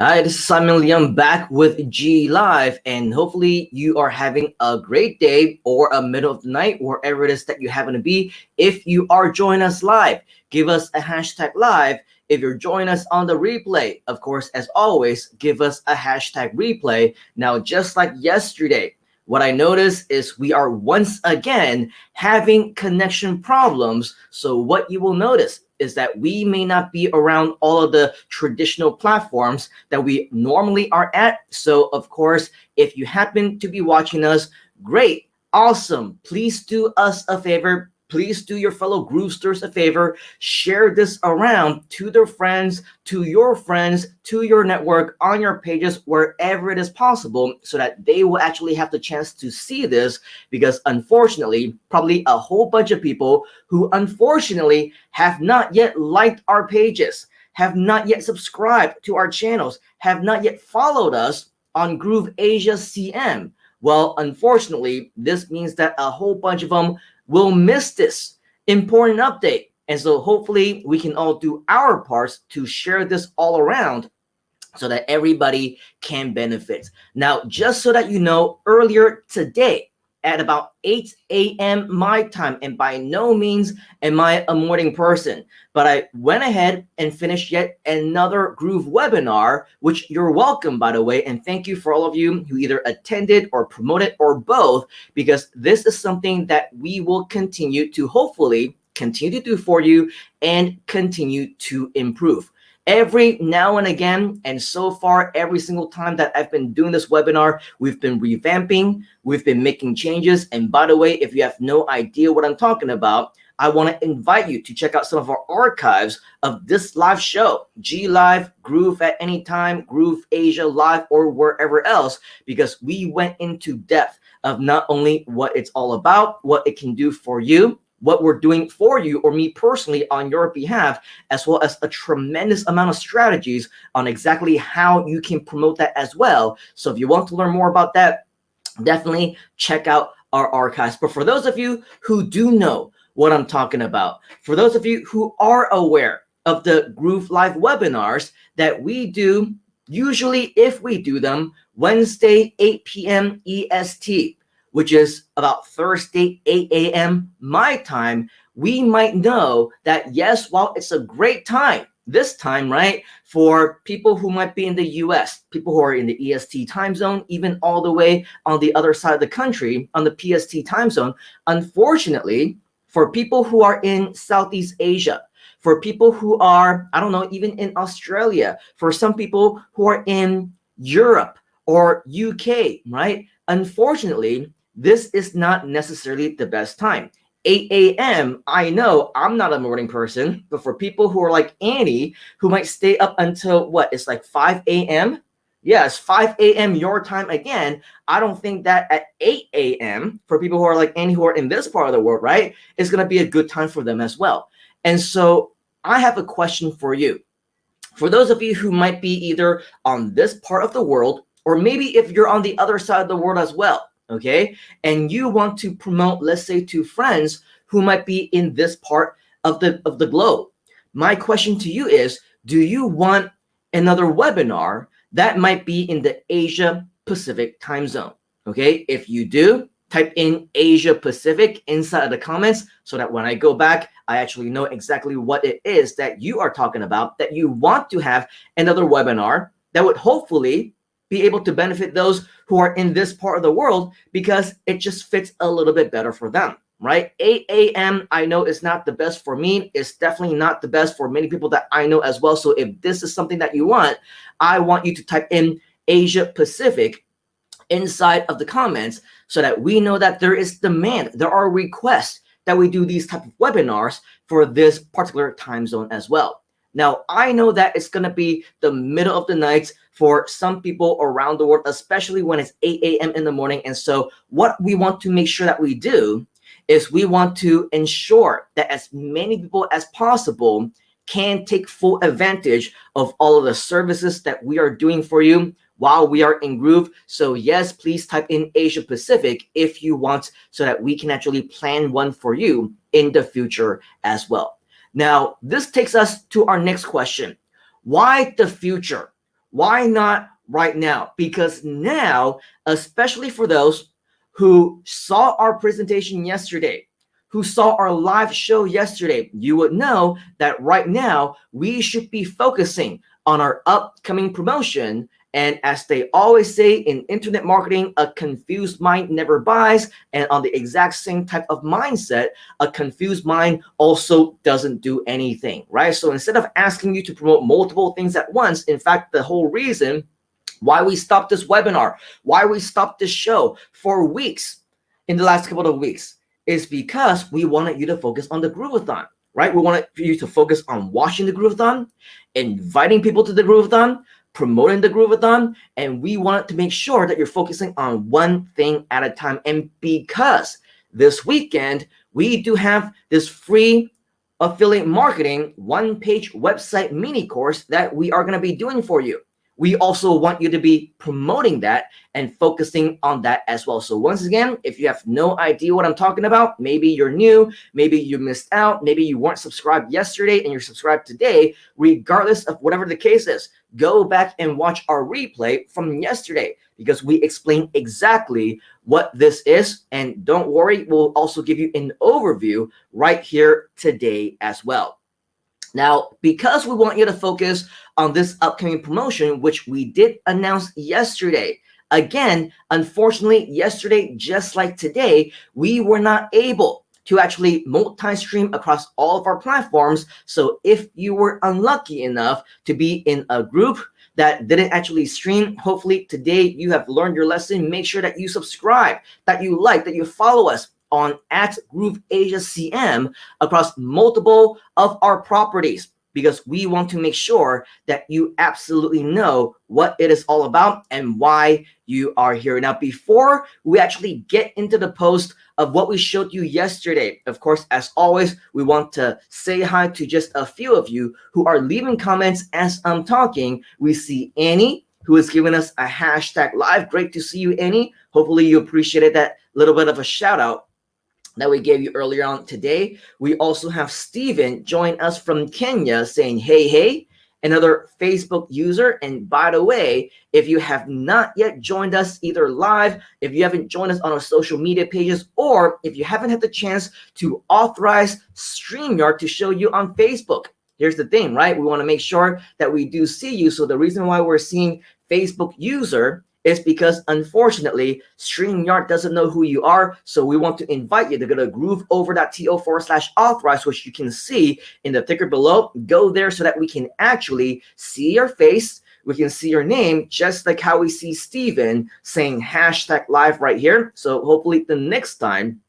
Hi, this is Simon Leung back with G Live, and hopefully you are having a great day or a middle of the night, wherever it is that you happen to be. If you are joining us live, give us a hashtag live. If you're joining us on the replay, of course, as always, give us a hashtag replay. Now, just like yesterday, what I noticed is we are once again having connection problems. So what you will notice is that we may not be around all of the traditional platforms that we normally are at. So of course, if you happen to be watching us, great, awesome. Please do us a favor. Please do your fellow Groovesters a favor. Share this around to their friends, to your network, on your pages, wherever it is possible, so that they will actually have the chance to see this. Because unfortunately, probably a whole bunch of people who unfortunately have not yet liked our pages, have not yet subscribed to our channels, have not yet followed us on GrooveAsia CM. Well, unfortunately, this means that a whole bunch of them will miss this important update. And so hopefully we can all do our parts to share this all around so that everybody can benefit. Now, just so that you know, earlier today at about 8 a.m. my time, and by no means am I a morning person, but I went ahead and finished yet another Groove webinar, which you're welcome, by the way, and thank you for all of you who either attended or promoted or both, because this is something that we will continue to hopefully continue to do for you and continue to improve. Every now and again, and so far every single time that I've been doing this webinar, we've been revamping, we've been making changes. And by the way, if you have no idea what I'm talking about, I want to invite you to check out some of our archives of this live show, G Live, Groove at any time, GrooveAsia Live, or wherever else, because we went into depth of not only what it's all about, what it can do for you, what we're doing for you or me personally on your behalf, as well as a tremendous amount of strategies on exactly how you can promote that as well. So if you want to learn more about that, definitely check out our archives. But for those of you who do know what I'm talking about, for those of you who are aware of the Groove Live webinars that we do, usually if we do them, Wednesday, 8 p.m. EST, which is about Thursday, 8 a.m. my time, we might know that, yes, while it's a great time, this time, right, for people who might be in the US, people who are in the EST time zone, even all the way on the other side of the country, on the PST time zone, unfortunately, for people who are in Southeast Asia, for people who are, I don't know, even in Australia, for some people who are in Europe or UK, right? Unfortunately, this is not necessarily the best time. 8 a.m., I know I'm not a morning person, but for people who are like Annie, who might stay up until what? It's like 5 a.m.? Yes, 5 a.m. your time again. I don't think that at 8 a.m. for people who are like Annie, who are in this part of the world, right, is going to be a good time for them as well. And so I have a question for you. For those of you who might be either on this part of the world, or maybe if you're on the other side of the world as well, okay, and you want to promote, let's say, to friends who might be in this part of the globe, my question to you is, do you want another webinar that might be in the Asia Pacific time zone? Okay, if you do, type in Asia Pacific inside of the comments so that when I go back, I actually know exactly what it is that you are talking about, that you want to have another webinar that would hopefully be able to benefit those who are in this part of the world, because it just fits a little bit better for them, right? 8 a.m. I know is not the best for me. It's definitely not the best for many people that I know as well. So if this is something that you want, I want you to type in Asia Pacific inside of the comments so that we know that there is demand. There are requests that we do these type of webinars for this particular time zone as well. Now, I know that it's going to be the middle of the night for some people around the world, especially when it's 8 a.m. in the morning. And so what we want to make sure that we do is we want to ensure that as many people as possible can take full advantage of all of the services that we are doing for you while we are in Groove. So yes, please type in Asia Pacific if you want, so that we can actually plan one for you in the future as well. Now, this takes us to our next question. Why the future? Why not right now? Because now, especially for those who saw our presentation yesterday, who saw our live show yesterday, you would know that right now we should be focusing on our upcoming promotion. And as they always say in internet marketing, a confused mind never buys. And on the exact same type of mindset, a confused mind also doesn't do anything, right? So instead of asking you to promote multiple things at once, in fact, the whole reason why we stopped this webinar, why we stopped this show for weeks in the last couple of weeks is because we wanted you to focus on the Groovathon, right? We wanted you to focus on watching the Groovathon, inviting people to the Groovathon, promoting the Groovathon, and we wanted to make sure that you're focusing on one thing at a time. And because this weekend, we do have this free affiliate marketing one-page website mini course that we are going to be doing for you. We also want you to be promoting that and focusing on that as well. So once again, if you have no idea what I'm talking about, maybe you're new, maybe you missed out, maybe you weren't subscribed yesterday and you're subscribed today, regardless of whatever the case is, go back and watch our replay from yesterday because we explain exactly what this is. And don't worry, we'll also give you an overview right here today as well. Now, because we want you to focus on this upcoming promotion, which we did announce yesterday, again, unfortunately, yesterday, just like today, we were not able to actually multi-stream across all of our platforms. So if you were unlucky enough to be in a group that didn't actually stream, hopefully today you have learned your lesson. Make sure that you subscribe, that you like, that you follow us on @GrooveAsiaCM across multiple of our properties because we want to make sure that you absolutely know what it is all about and why you are here. Now, before we actually get into the post of what we showed you yesterday, of course, as always, we want to say hi to just a few of you who are leaving comments as I'm talking. We see Annie, who is giving us a #live. Great to see you, Annie. Hopefully you appreciated that little bit of a shout out that we gave you earlier on today. We also have Steven join us from Kenya saying, hey, another Facebook user. And by the way, if you have not yet joined us either live, if you haven't joined us on our social media pages, or if you haven't had the chance to authorize StreamYard to show you on Facebook, here's the thing, right? We want to make sure that we do see you. So the reason why we're seeing Facebook user is because unfortunately StreamYard doesn't know who you are. So we want to invite you to go to grooveover.to/authorize, which you can see in the ticker below. Go there so that we can actually see your face. We can see your name, just like how we see Steven saying #live right here. So hopefully the next time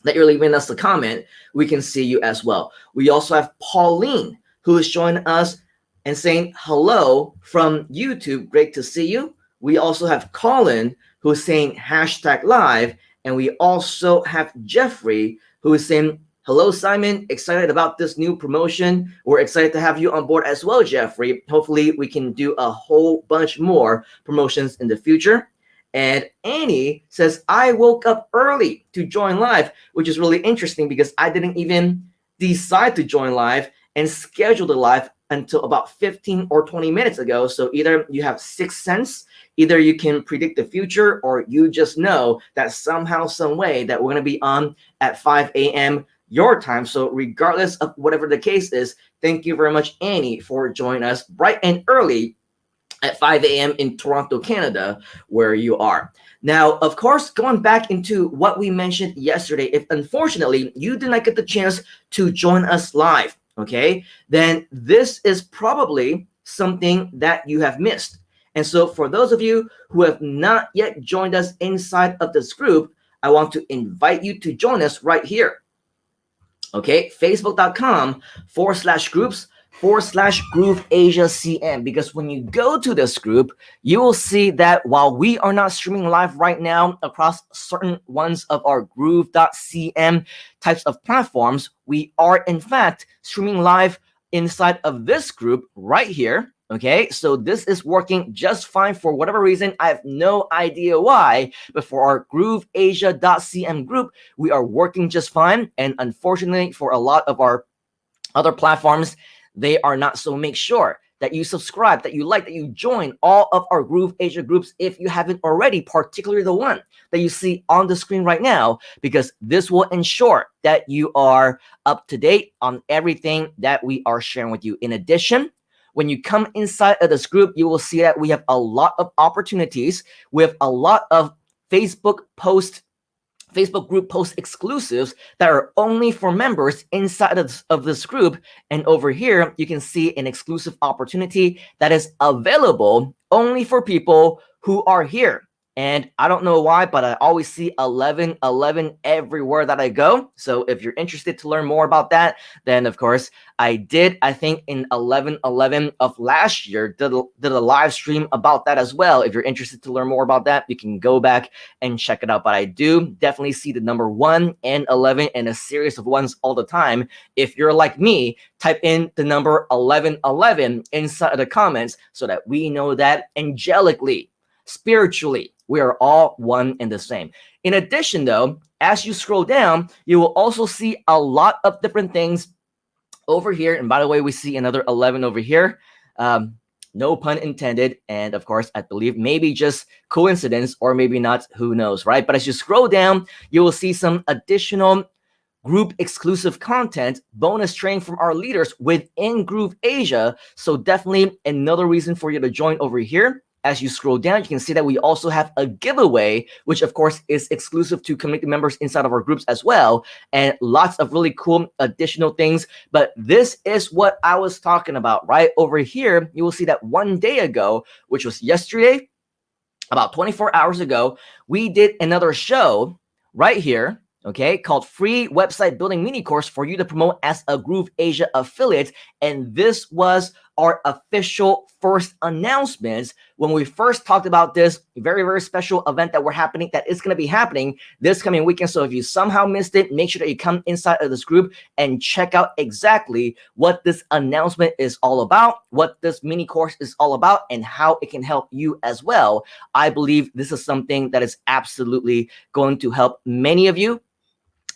that you're leaving us a comment, we can see you as well. We also have Pauline, who is joining us and saying hello from YouTube. Great to see you. We also have Colin, who is saying #live. And we also have Jeffrey, who is saying, hello, Simon. Excited about this new promotion. We're excited to have you on board as well, Jeffrey. Hopefully we can do a whole bunch more promotions in the future. And Annie says, I woke up early to join live, which is really interesting because I didn't even decide to join live and schedule the live until about 15 or 20 minutes ago. So either you have sixth sense, either you can predict the future, or you just know that somehow, some way that we're going to be on at 5 a.m. your time. So regardless of whatever the case is, thank you very much, Annie, for joining us bright and early at 5 a.m. in Toronto, Canada, where you are. Now, of course, going back into what we mentioned yesterday, if unfortunately you did not get the chance to join us live, okay, then this is probably something that you have missed. And so for those of you who have not yet joined us inside of this group, I want to invite you to join us right here. Okay, facebook.com/groups/GrooveAsiaCM, because when you go to this group, you will see that while we are not streaming live right now across certain ones of our Groove.cm types of platforms, we are in fact streaming live inside of this group right here. Okay, so this is working just fine for whatever reason. I have no idea why, but for our GrooveAsia.cm group, we are working just fine. And unfortunately, for a lot of our other platforms, they are not. So make sure that you subscribe, that you like, that you join all of our GrooveAsia groups if you haven't already, particularly the one that you see on the screen right now, because this will ensure that you are up to date on everything that we are sharing with you. In addition, when you come inside of this group, you will see that we have a lot of opportunities. We have a lot of Facebook group post exclusives that are only for members inside of this group. And over here, you can see an exclusive opportunity that is available only for people who are here. And I don't know why, but I always see 1111 everywhere that I go. So if you're interested to learn more about that, then of course I think in 1111 of last year, did a live stream about that as well. If you're interested to learn more about that, you can go back and check it out. But I do definitely see the number 1 and 11 and a series of ones all the time. If you're like me, type in the number 1111 inside of the comments so that we know that angelically, spiritually, we are all one and the same. In addition, though, as you scroll down, you will also see a lot of different things over here. And by the way, we see another 11 over here. No pun intended. And of course, I believe maybe just coincidence or maybe not, who knows, right? But as you scroll down, you will see some additional group exclusive content, bonus training from our leaders within GrooveAsia. So definitely another reason for you to join over here. As you scroll down, you can see that we also have a giveaway, which of course is exclusive to community members inside of our groups as well, and lots of really cool additional things. But this is what I was talking about, right? Over here, you will see that one day ago, which was yesterday, about 24 hours ago, we did another show right here, okay, called Free Website Building Mini Course for you to promote as a GrooveAsia affiliate. And this was our official first announcements when we first talked about this very, very special event that is going to be happening this coming weekend. So if you somehow missed it, make sure that you come inside of this group and check out exactly what this announcement is all about, what this mini course is all about, and how it can help you as well. I believe this is something that is absolutely going to help many of you,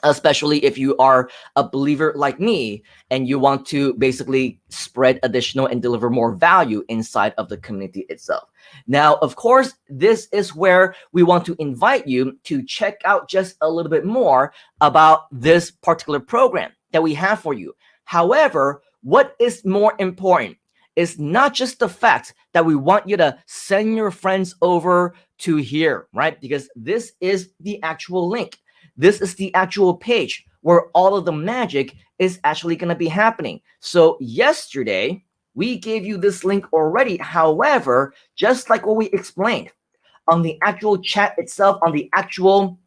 especially if you are a believer like me and you want to basically spread additional and deliver more value inside of the community itself. Now, of course, this is where we want to invite you to check out just a little bit more about this particular program that we have for you. However, what is more important is not just the fact that we want you to send your friends over to here, right? Because this is the actual link. This is the actual page where all of the magic is actually going to be happening. So yesterday, we gave you this link already. However, just like what we explained on the actual chat itself, on the actual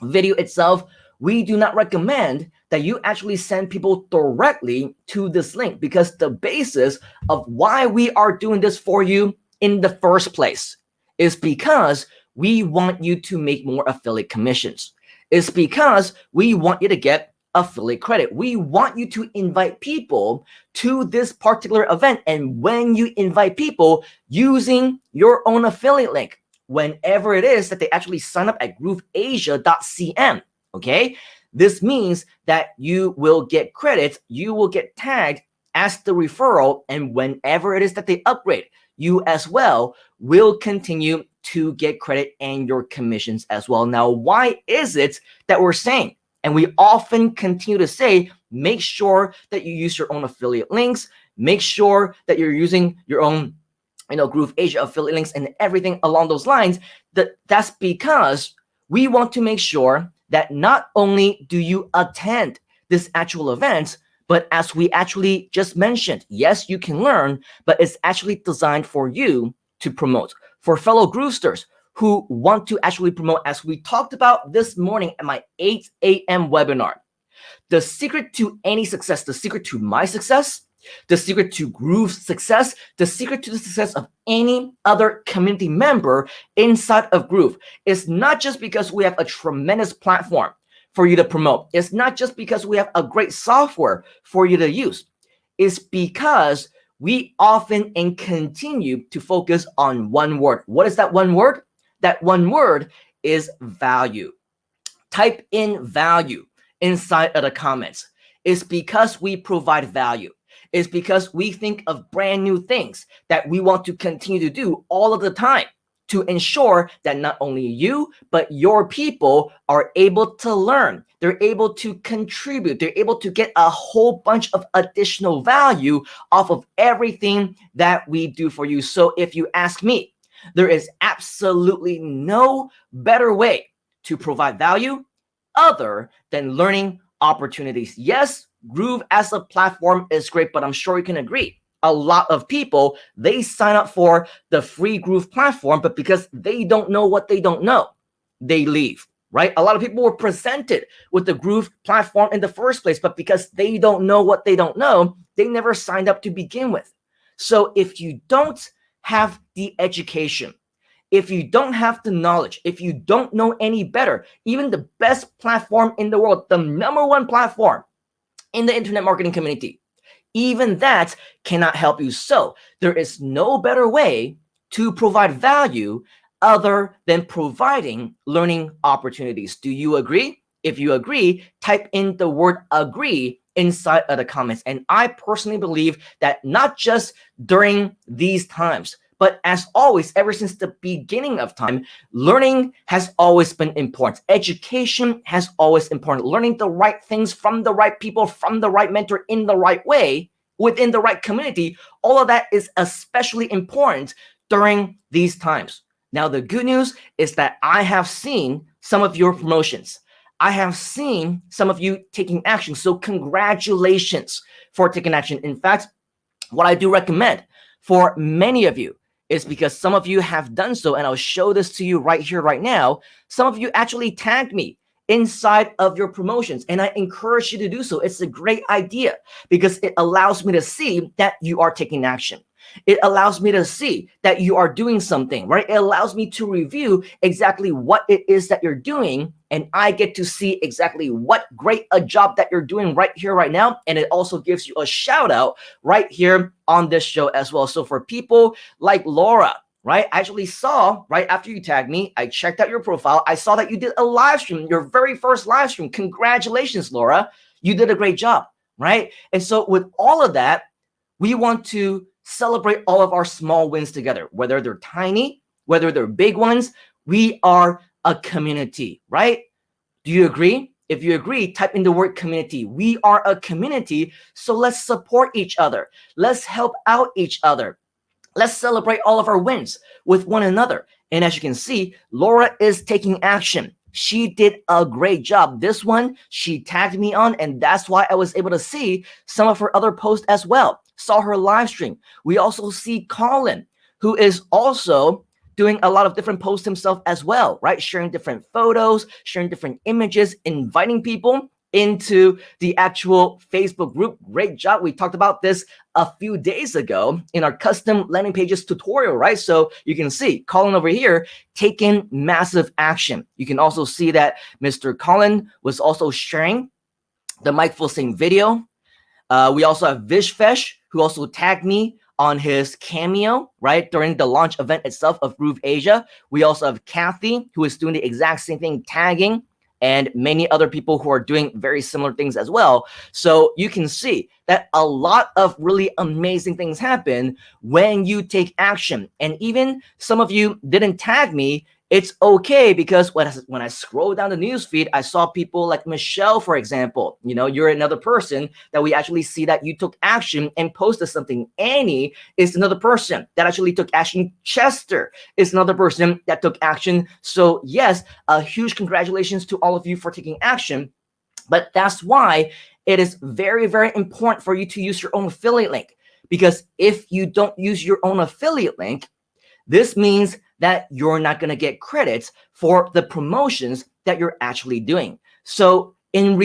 video itself, we do not recommend that you actually send people directly to this link, because the basis of why we are doing this for you in the first place is because we want you to make more affiliate commissions. It's because we want you to get affiliate credit. We want you to invite people to this particular event. And when you invite people using your own affiliate link, whenever it is that they actually sign up at grooveasia.cm, okay, this means that you will get credits, you will get tagged as the referral, and whenever it is that they upgrade, you as well will continue to get credit and your commissions as well. Now, why is it that we're saying, and we often continue to say, make sure that you use your own affiliate links, make sure that you're using your own, GrooveAsia affiliate links and everything along those lines? That's because we want to make sure that not only do you attend this actual event, but as we actually just mentioned, yes, you can learn, but it's actually designed for you to promote. For fellow Groovesters who want to actually promote, as we talked about this morning at my 8 a.m. webinar, the secret to any success, the secret to my success, the secret to Groove's success, the secret to the success of any other community member inside of Groove is not just because we have a tremendous platform for you to promote. It's not just because we have a great software for you to use. It's because we often and continue to focus on one word. What is that one word? That one word is value. Type in value inside of the comments. It's because we provide value. is because we think of brand new things that we want to continue to do all of the time to ensure that not only you, but your people are able to learn. They're able to contribute. They're able to get a whole bunch of additional value off of everything that we do for you. So if you ask me, there is absolutely no better way to provide value other than learning opportunities. Yes, Groove as a platform is great, but I'm sure you can agree. A lot of people, they sign up for the free Groove platform, but because they don't know what they don't know, they leave, right? A lot of people were presented with the Groove platform in the first place, but because they don't know what they don't know, they never signed up to begin with. So if you don't have the education, if you don't have the knowledge, if you don't know any better, even the best platform in the world, the #1 platform in the internet marketing community, even that cannot help you. So there is no better way to provide value other than providing learning opportunities. Do you agree? If you agree, type in the word agree inside of the comments. And I personally believe that not just during these times, but as always, ever since the beginning of time, learning has always been important. Education has always been important. Learning the right things from the right people, from the right mentor in the right way, within the right community, all of that is especially important during these times. Now, the good news is that I have seen some of your promotions. I have seen some of you taking action. So congratulations for taking action. In fact, what I do recommend for many of you is because some of you have done so, and I'll show this to you right here, right now. Some of you actually tagged me inside of your promotions, and I encourage you to do so. It's a great idea because it allows me to see that you are taking action. It allows me to see that you are doing something, right? It allows me to review exactly what it is that you're doing, and I get to see exactly what great a job that you're doing right here, right now. And it also gives you a shout out right here on this show as well. So for people like Laura, right? I actually saw right after you tagged me, I checked out your profile. I saw that you did a live stream, your very first live stream. Congratulations, Laura. You did a great job, right? And so with all of that, we want to celebrate all of our small wins together, whether they're tiny, whether they're big ones. We are a community, right? Do you agree? If you agree, type in the word community. We are a community, so let's support each other. Let's help out each other. Let's celebrate all of our wins with one another. And as you can see, Laura is taking action. She did a great job. This one, she tagged me on, and that's why I was able to see some of her other posts as well. Saw her live stream. We also see Colin, who is also doing a lot of different posts himself as well, right? Sharing different photos, sharing different images, inviting people into the actual Facebook group. Great job. We talked about this a few days ago in our custom landing pages tutorial, right? So you can see Colin over here taking massive action. You can also see that Mr. Colin was also sharing the Mike Full Sing video. We also have Vishfesh, who also tagged me on his cameo, right, during the launch event itself of GrooveAsia. We also have Kathy, who is doing the exact same thing, tagging, and many other people who are doing very similar things as well. So you can see that a lot of really amazing things happen when you take action. And even some of you didn't tag me. It's okay, because when I scroll down the newsfeed, I saw people like Michelle, for example. You know, you're another person that we actually see that you took action and posted something. Annie is another person that actually took action. Chester is another person that took action. So yes, a huge congratulations to all of you for taking action. But that's why it is very, very important for you to use your own affiliate link. Because if you don't use your own affiliate link, this means that you're not going to get credits for the promotions that you're actually doing. So in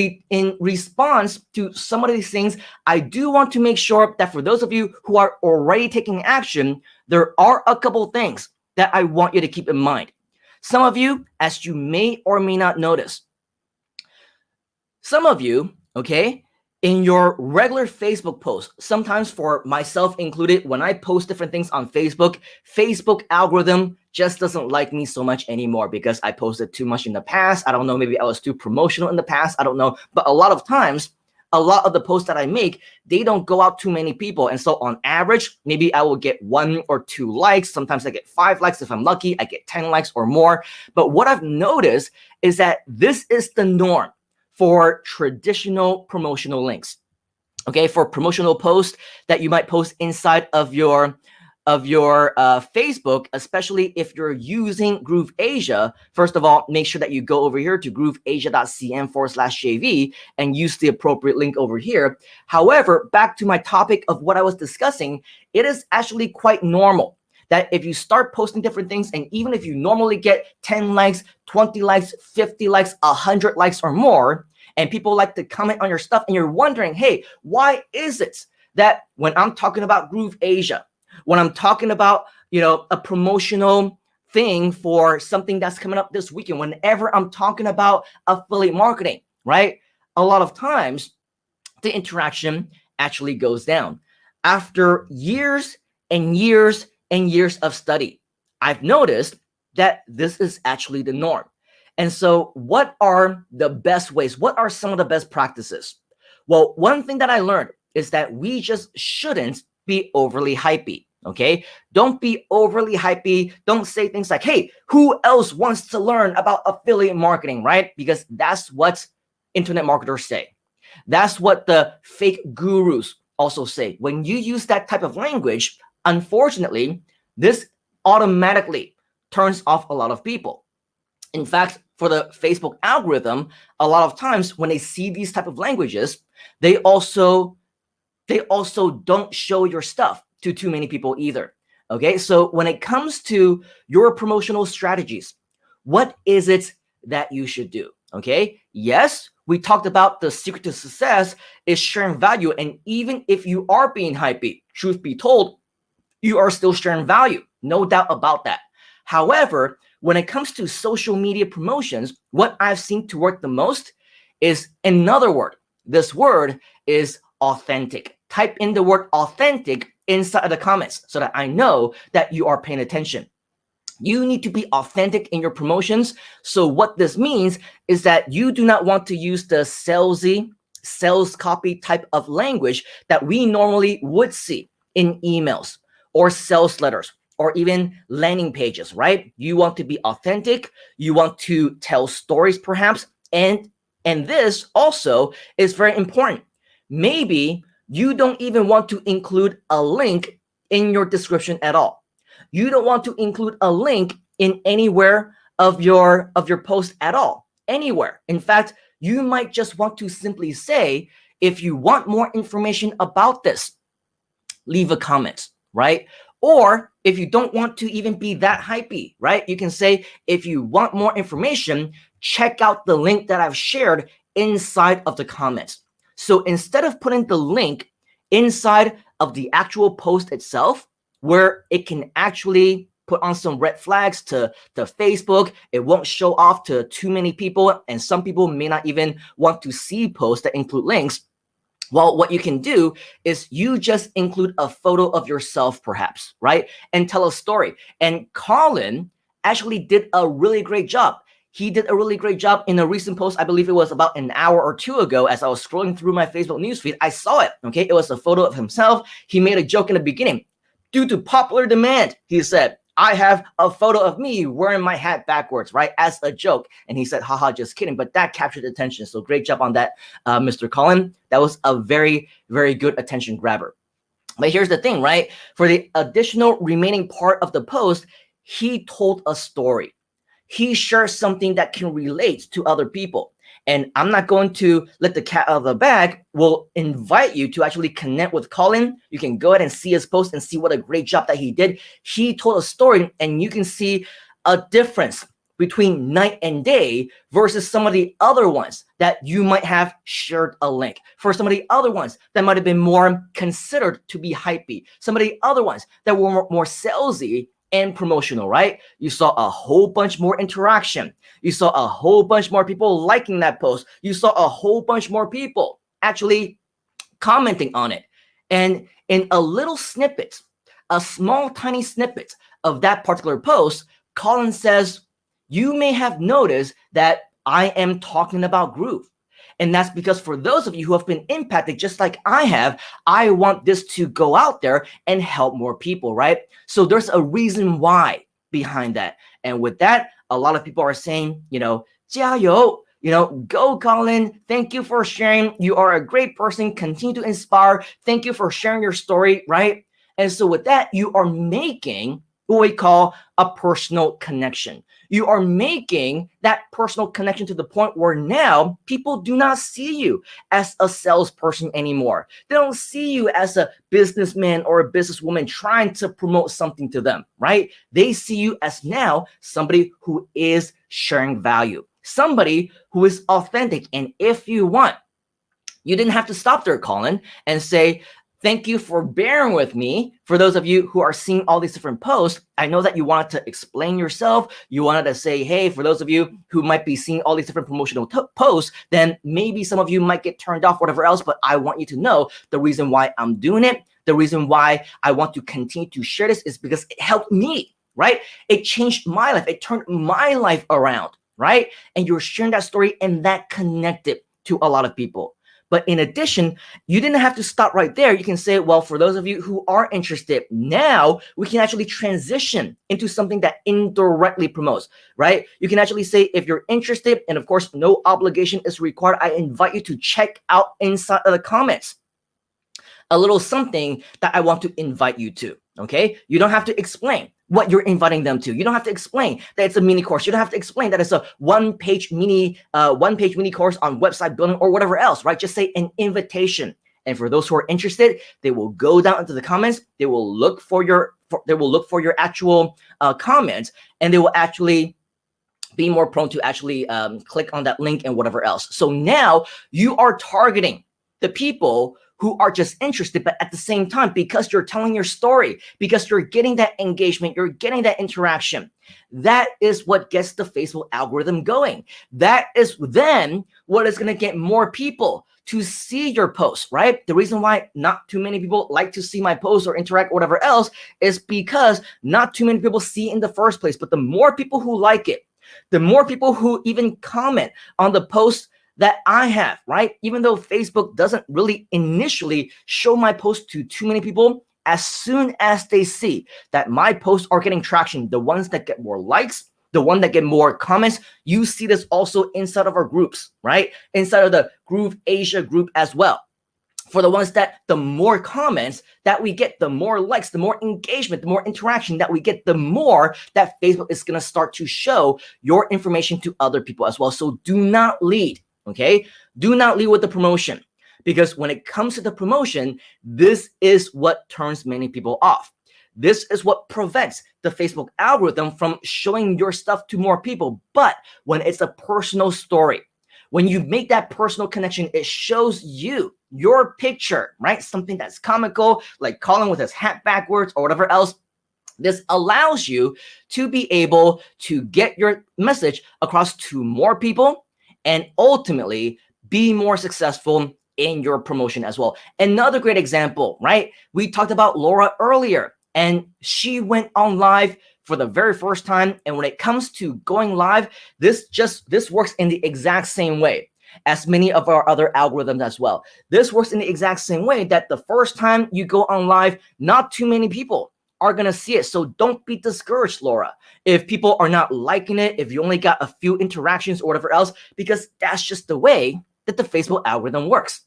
response to some of these things, I do want to make sure that for those of you who are already taking action, there are a couple things that I want you to keep in mind. Some of you, as you may or may not notice, some of you, okay, in your regular Facebook posts, sometimes for myself included, when I post different things on Facebook, Facebook algorithm just doesn't like me so much anymore because I posted too much in the past. I don't know, maybe I was too promotional in the past. I don't know. But a lot of times a lot of the posts that I make, they don't go out to many people. And so on average, maybe I will get 1 or 2 likes. Sometimes I get 5 likes. If I'm lucky, I get 10 likes or more. But what I've noticed is that this is the norm for traditional promotional links. Okay, for promotional posts that you might post inside of your Facebook, especially if you're using GrooveAsia. First of all, make sure that you go over here to grooveasia.cn/JV and use the appropriate link over here. However, back to my topic of what I was discussing, it is actually quite normal that if you start posting different things, and even if you normally get 10 likes, 20 likes, 50 likes, 100 likes or more, and people like to comment on your stuff, and you're wondering, hey, why is it that when I'm talking about GrooveAsia, when I'm talking about, a promotional thing for something that's coming up this weekend, whenever I'm talking about affiliate marketing, right? A lot of times the interaction actually goes down. After years and years and years of study, I've noticed that this is actually the norm. And so what are the best ways? What are some of the best practices? Well, one thing that I learned is that we just shouldn't be overly hypey. Okay, don't be overly hypey. Don't say things like, hey, who else wants to learn about affiliate marketing, right? Because that's what internet marketers say. That's what the fake gurus also say. When you use that type of language, unfortunately, this automatically turns off a lot of people. In fact, for the Facebook algorithm, a lot of times when they see these type of languages, they also don't show your stuff to too many people either. Okay, so when it comes to your promotional strategies, what is it that you should do? Okay, yes, we talked about the secret to success is sharing value. And even if you are being hypey, truth be told, you are still sharing value. No doubt about that. However, when it comes to social media promotions, what I've seen to work the most is another word. This word is authentic. Type in the word authentic inside of the comments so that I know that you are paying attention. You need to be authentic in your promotions. So what this means is that you do not want to use the salesy, sales copy type of language that we normally would see in emails or sales letters or even landing pages, right? You want to be authentic. You want to tell stories perhaps. And this also is very important. Maybe you don't even want to include a link in your description at all. You don't want to include a link in anywhere of your post at all, anywhere. In fact, you might just want to simply say, if you want more information about this, leave a comment, right? Or if you don't want to even be that hypey, right? You can say, if you want more information, check out the link that I've shared inside of the comments. So instead of putting the link inside of the actual post itself, where it can actually put on some red flags to Facebook, it won't show off to too many people, and some people may not even want to see posts that include links. Well, what you can do is you just include a photo of yourself, perhaps, right? And tell a story. And Colin actually did a really great job. He did a really great job in a recent post. I believe it was about an hour or two ago. As I was scrolling through my Facebook newsfeed, I saw it. Okay, it was a photo of himself. He made a joke in the beginning. Due to popular demand, he said, I have a photo of me wearing my hat backwards, right? As a joke. And he said, haha, just kidding. But that captured attention. So great job on that, Mr. Colin. That was a very, very good attention grabber. But here's the thing, right? For the additional remaining part of the post, he told a story. He shares something that can relate to other people. And I'm not going to let the cat out of the bag. We'll invite you to actually connect with Colin. You can go ahead and see his post and see what a great job that he did. He told a story, and you can see a difference between night and day versus some of the other ones that you might have shared a link. For some of the other ones that might have been more considered to be hypey. Some of the other ones that were more salesy and promotional, right? You saw a whole bunch more interaction. You saw a whole bunch more people liking that post. You saw a whole bunch more people actually commenting on it. And in a little snippet, a small, tiny snippet of that particular post, Colin says, you may have noticed that I am talking about Groove. And that's because for those of you who have been impacted, just like I have, I want this to go out there and help more people, right? So there's a reason why behind that. And with that, a lot of people are saying, 加油, go Colin. Thank you for sharing. You are a great person. Continue to inspire. Thank you for sharing your story, right? And so with that, you are making what we call a personal connection. You are making that personal connection to the point where now people do not see you as a salesperson anymore. They don't see you as a businessman or a businesswoman trying to promote something to them, right? They see you as now somebody who is sharing value, somebody who is authentic. And if you want, you didn't have to stop there, Colin, and say, thank you for bearing with me. For those of you who are seeing all these different posts, I know that you wanted to explain yourself. You wanted to say, hey, for those of you who might be seeing all these different promotional posts, then maybe some of you might get turned off, whatever else, but I want you to know the reason why I'm doing it, the reason why I want to continue to share this is because it helped me, right? It changed my life. It turned my life around, right? And you're sharing that story and that connected to a lot of people. But in addition, you didn't have to stop right there. You can say, well, for those of you who are interested, now we can actually transition into something that indirectly promotes, right? You can actually say, if you're interested, and of course, no obligation is required, I invite you to check out inside of the comments a little something that I want to invite you to, okay? You don't have to explain what you're inviting them to. You don't have to explain that it's a mini course. You don't have to explain that it's a one-page mini course on website building or whatever else, right? Just say an invitation. And for those who are interested, they will go down into the comments. They will look for your actual comments, and they will actually be more prone to actually click on that link and whatever else. So now you are targeting the people who are just interested, but at the same time, because you're telling your story, because you're getting that engagement, you're getting that interaction, that is what gets the Facebook algorithm going. That is then what is going to get more people to see your posts, right? The reason why not too many people like to see my posts or interact or whatever else is because not too many people see in the first place. But the more people who like it, the more people who even comment on the post that I have, right? Even though Facebook doesn't really initially show my post to too many people, as soon as they see that my posts are getting traction, the ones that get more likes, the one that get more comments, you see this also inside of our groups, right? Inside of the GrooveAsia group as well. For the ones that the more comments that we get, the more likes, the more engagement, the more interaction that we get, the more that Facebook is going to start to show your information to other people as well. So do not lead. Okay, do not lead with the promotion, because when it comes to the promotion, this is what turns many people off. This is what prevents the Facebook algorithm from showing your stuff to more people. But when it's a personal story, when you make that personal connection, it shows you your picture, right? Something that's comical, like Colin with his hat backwards or whatever else. This allows you to be able to get your message across to more people and ultimately be more successful in your promotion as well. Another great example, right? We talked about Laura earlier, and she went on live for the very first time. And when it comes to going live, this works in the exact same way as many of our other algorithms as well. This works in the exact same way that the first time you go on live, not too many people are going to see it. So don't be discouraged, Laura, if people are not liking it, if you only got a few interactions or whatever else, because that's just the way that the Facebook algorithm works.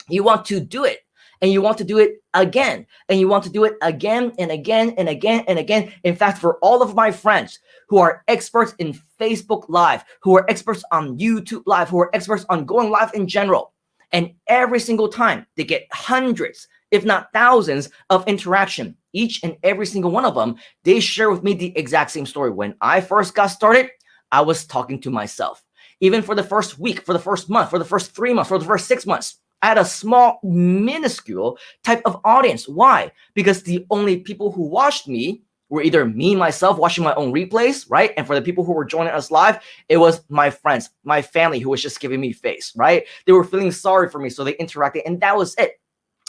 You want to do it, and you want to do it again, and you want to do it again and again and again and again. In fact, for all of my friends who are experts in Facebook Live, who are experts on YouTube Live, who are experts on going live in general, and every single time they get hundreds, if not thousands of interaction, each and every single one of them, they share with me the exact same story. When I first got started, I was talking to myself. Even for the first week, for the first month, for the first 3 months, for the first 6 months, I had a small, minuscule type of audience. Why? Because the only people who watched me were either me, myself, watching my own replays, right? And for the people who were joining us live, it was my friends, my family who was just giving me face, right? They were feeling sorry for me, so they interacted, and that was it.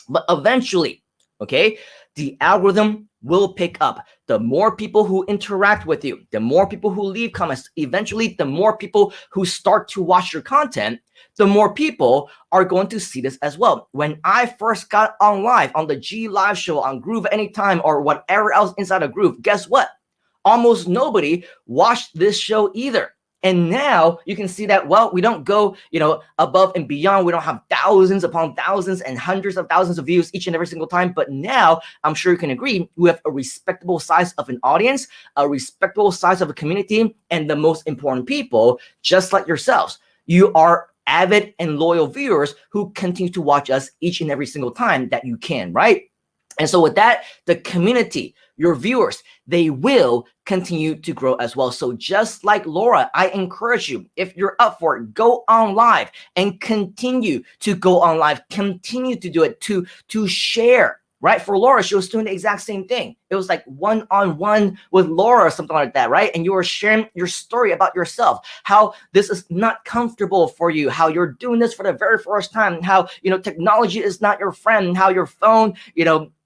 But eventually, okay, the algorithm will pick up. The more people who interact with you, the more people who leave comments, eventually the more people who start to watch your content, the more people are going to see this as well. When I first got on live on the G Live show on Groove Anytime or whatever else inside of Groove, guess what? Almost nobody watched this show either. And now you can see that, well, we don't go, above and beyond. We don't have thousands upon thousands and hundreds of thousands of views each and every single time. But now I'm sure you can agree, we have a respectable size of an audience, a respectable size of a community, and the most important people, just like yourselves. You are avid and loyal viewers who continue to watch us each and every single time that you can, right? And so with that, the community, your viewers, they will continue to grow as well. So just like Laura, I encourage you, if you're up for it, go on live and continue to go on live, continue to do it, to share, right? For Laura, she was doing the exact same thing. It was like one-on-one with Laura or something like that, right? And you were sharing your story about yourself, how this is not comfortable for you, how you're doing this for the very first time, how, technology is not your friend, how your phone,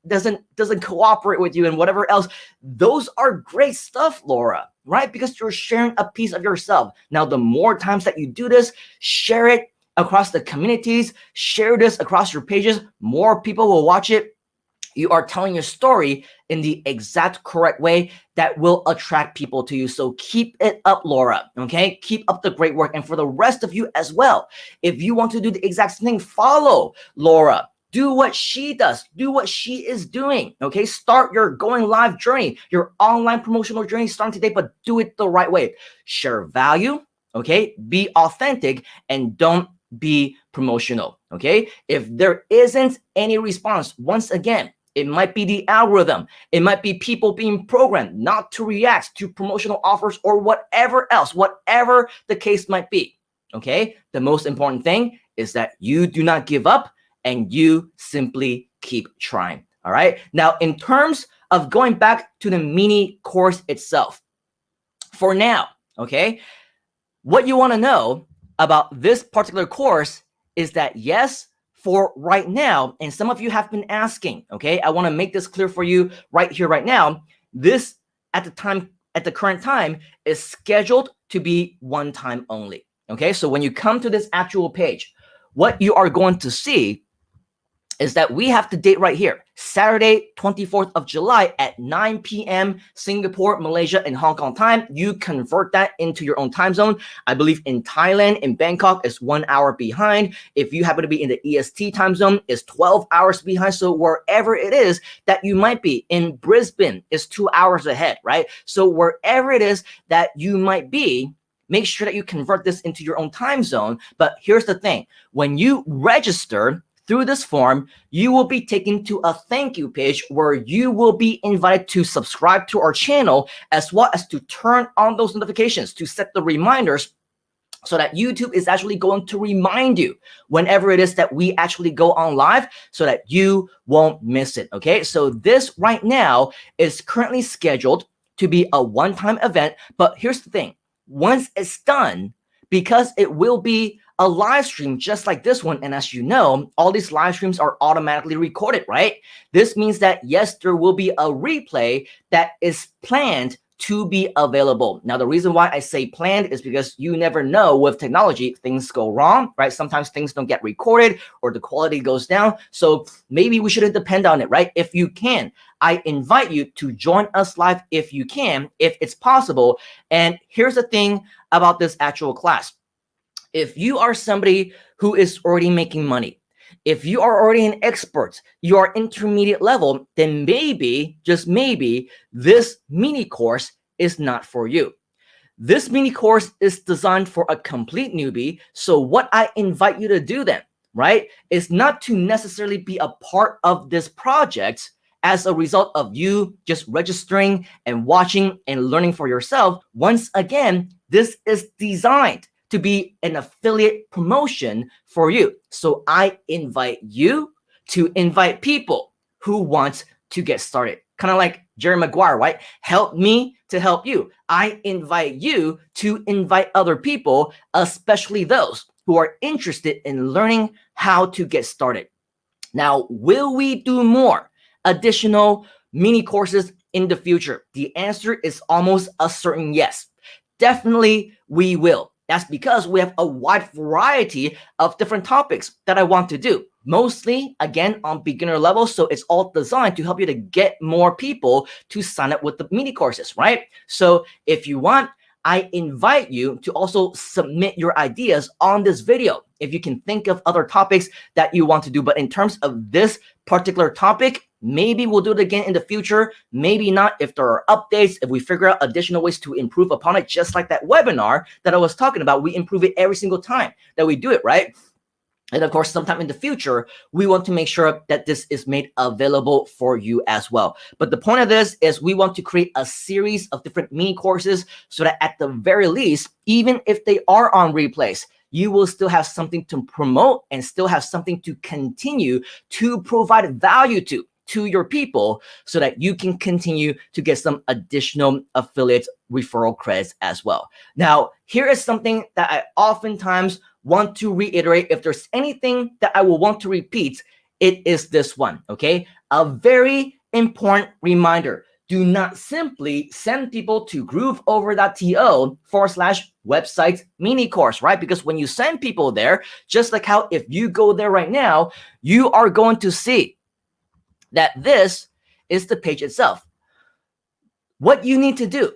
doesn't cooperate with you and whatever else. Those are great stuff, Laura, right? Because you're sharing a piece of yourself. Now, the more times that you do this, share it across the communities, share this across your pages, more people will watch it. You are telling your story in the exact correct way that will attract people to you. So keep it up, Laura, okay? Keep up the great work. And for the rest of you as well, if you want to do the exact same thing, follow Laura. Do what she does. Do what she is doing, okay? Start your going live journey, your online promotional journey starting today, but do it the right way. Share value, okay? Be authentic and don't be promotional, okay? If there isn't any response, once again, it might be the algorithm. It might be people being programmed not to react to promotional offers or whatever else, whatever the case might be, okay? The most important thing is that you do not give up and you simply keep trying, all right? Now, in terms of going back to the mini course itself, for now, okay, what you want to know about this particular course is that, yes, for right now, and some of you have been asking, okay, I want to make this clear for you right here, right now. This, at the current time, is scheduled to be one time only, okay? So when you come to this actual page, what you are going to see is that we have the date right here, Saturday, 24th of July at 9 p.m. Singapore, Malaysia, and Hong Kong time. You convert that into your own time zone. I believe in Thailand, in Bangkok, is 1 hour behind. If you happen to be in the EST time zone, is 12 hours behind. So wherever it is that you might be, in Brisbane is 2 hours ahead, right? So wherever it is that you might be, make sure that you convert this into your own time zone. But here's the thing, when you register through this form, you will be taken to a thank you page where you will be invited to subscribe to our channel, as well as to turn on those notifications, to set the reminders so that YouTube is actually going to remind you whenever it is that we actually go on live so that you won't miss it, okay? So this right now is currently scheduled to be a one-time event, but here's the thing. Once it's done, because it will be a live stream just like this one, and as you know, all these live streams are automatically recorded, right? This means that, yes, there will be a replay that is planned to be available. Now, the reason why I say planned is because you never know with technology, things go wrong, right? Sometimes things don't get recorded or the quality goes down. So maybe we shouldn't depend on it, right? If you can, I invite you to join us live if you can, if it's possible. And here's the thing about this actual class. If you are somebody who is already making money, if you are already an expert, you are intermediate level, then maybe, just maybe, this mini course is not for you. This mini course is designed for a complete newbie. So what I invite you to do then, right, is not to necessarily be a part of this project as a result of you just registering and watching and learning for yourself. Once again, this is designed to be an affiliate promotion for you. So I invite you to invite people who want to get started. Kind of like Jerry Maguire, right? Help me to help you. I invite you to invite other people, especially those who are interested in learning how to get started. Now, will we do more additional mini courses in the future? The answer is almost a certain yes. Definitely we will. That's because we have a wide variety of different topics that I want to do. Mostly, again, on beginner level. So it's all designed to help you to get more people to sign up with the mini courses, right? So if you want, I invite you to also submit your ideas on this video. If you can think of other topics that you want to do, but in terms of this particular topic, maybe we'll do it again in the future. Maybe not. If there are updates, if we figure out additional ways to improve upon it, just like that webinar that I was talking about, we improve it every single time that we do it, right? And of course, sometime in the future, we want to make sure that this is made available for you as well. But the point of this is we want to create a series of different mini courses so that at the very least, even if they are on replays, you will still have something to promote and still have something to continue to provide value to your people so that you can continue to get some additional affiliate referral credits as well. Now, here is something that I oftentimes want to reiterate. If there's anything that I will want to repeat, it is this one, okay? A very important reminder. Do not simply send people to grooveover.to/website mini course, right? Because when you send people there, just like how if you go there right now, you are going to see that this is the page itself. What you need to do